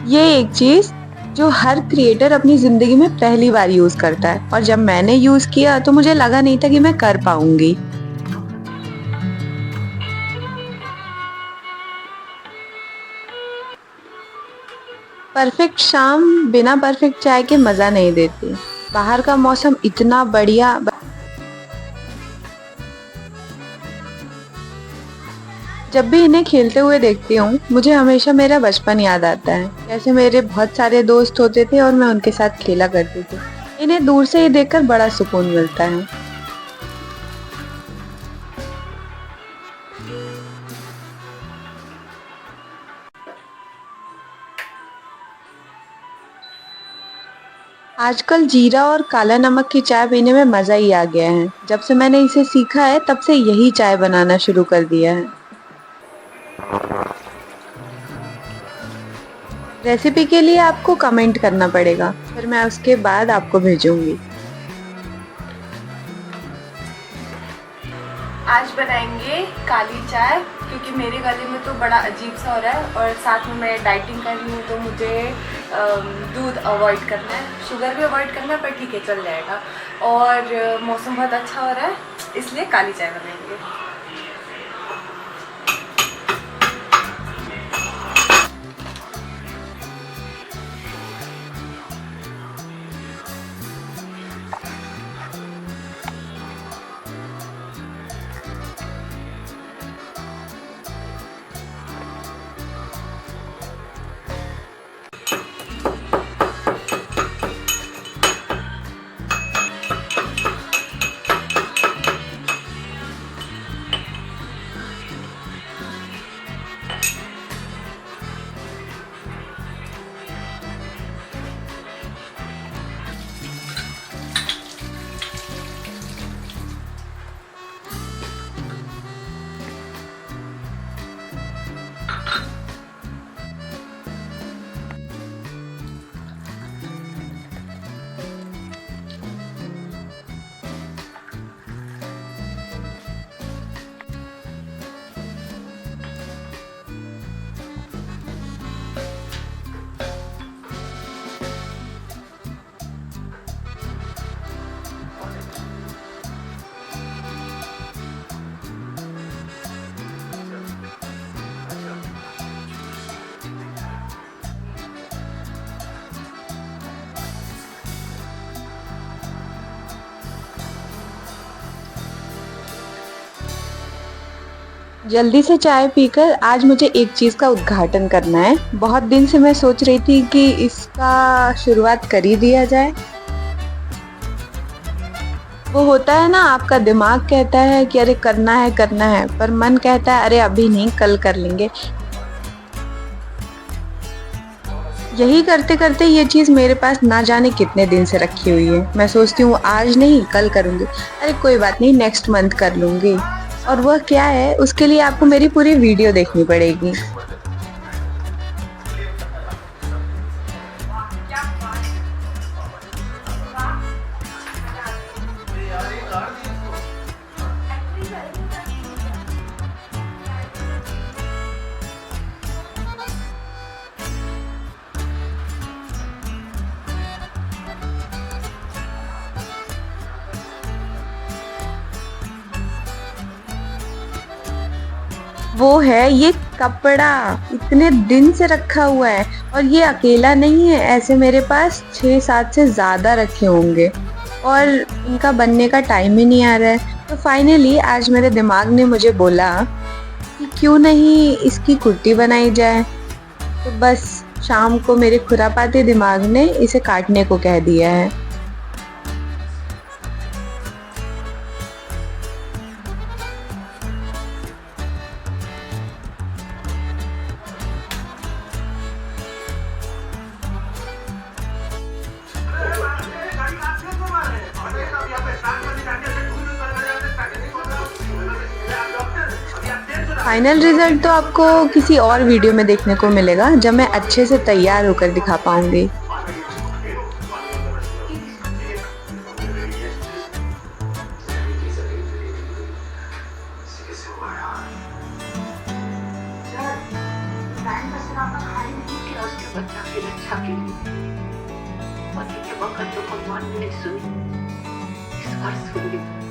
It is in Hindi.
ये एक चीज़ जो हर क्रिएटर अपनी ज़िंदगी में पहली बार यूज़ करता है, और जब मैंने यूज़ किया तो मुझे लगा नहीं था कि मैं कर पाऊँगी। परफेक्ट शाम बिना परफेक्ट चाय के मज़ा नहीं देती। बाहर का मौसम इतना बढ़िया, जब भी इन्हें खेलते हुए देखती हूँ, मुझे हमेशा मेरा बचपन याद आता है। कैसे मेरे बहुत सारे दोस्त होते थे और मैं उनके साथ खेला करती थी। इन्हें दूर से ही देखकर बड़ा सुकून मिलता है। आजकल जीरा और काला नमक की चाय पीने में मज़ा ही आ गया है। जब से मैंने इसे सीखा है, तब से यही चाय बनाना शुरू कर दिया है। रेसिपी के लिए आपको कमेंट करना पड़ेगा, फिर मैं उसके बाद आपको भेजूंगी। आज बनाएंगे काली चाय, क्योंकि मेरे गले में तो बड़ा अजीब सा हो रहा है और साथ में मैं डाइटिंग कर रही हूँ, तो मुझे दूध अवॉइड करना है, शुगर भी अवॉइड करना है, पर ठीक है चल जाएगा। और मौसम बहुत अच्छा हो रहा है, इसलिए काली चाय बनाएंगे। जल्दी से चाय पीकर आज मुझे एक चीज़ का उद्घाटन करना है। बहुत दिन से मैं सोच रही थी कि इसका शुरुआत कर ही दिया जाए। वो होता है ना, आपका दिमाग कहता है कि अरे करना है, पर मन कहता है अरे अभी नहीं, कल कर लेंगे। यही करते करते ये चीज़ मेरे पास ना जाने कितने दिन से रखी हुई है। मैं सोचती हूँ आज नहीं कल करूँगी, अरे कोई बात नहीं नेक्स्ट मंथ कर लूँगी। और वह क्या है, उसके लिए आपको मेरी पूरी वीडियो देखनी पड़ेगी। वो है ये कपड़ा, इतने दिन से रखा हुआ है, और ये अकेला नहीं है, ऐसे मेरे पास 6-7 से ज़्यादा रखे होंगे और इनका बनने का टाइम ही नहीं आ रहा है। तो फाइनली आज मेरे दिमाग ने मुझे बोला कि क्यों नहीं इसकी कुर्ती बनाई जाए। तो बस शाम को मेरे खुरापाते दिमाग ने इसे काटने को कह दिया है। फाइनल रिजल्ट तो आपको किसी और वीडियो में देखने को मिलेगा, जब मैं अच्छे से तैयार होकर दिखा पाऊंगी। क्या उसके बच्चा की रक्षा के लिए पति के वक्त तो भगवान ने नहीं सुनी, इस बार सुन ली।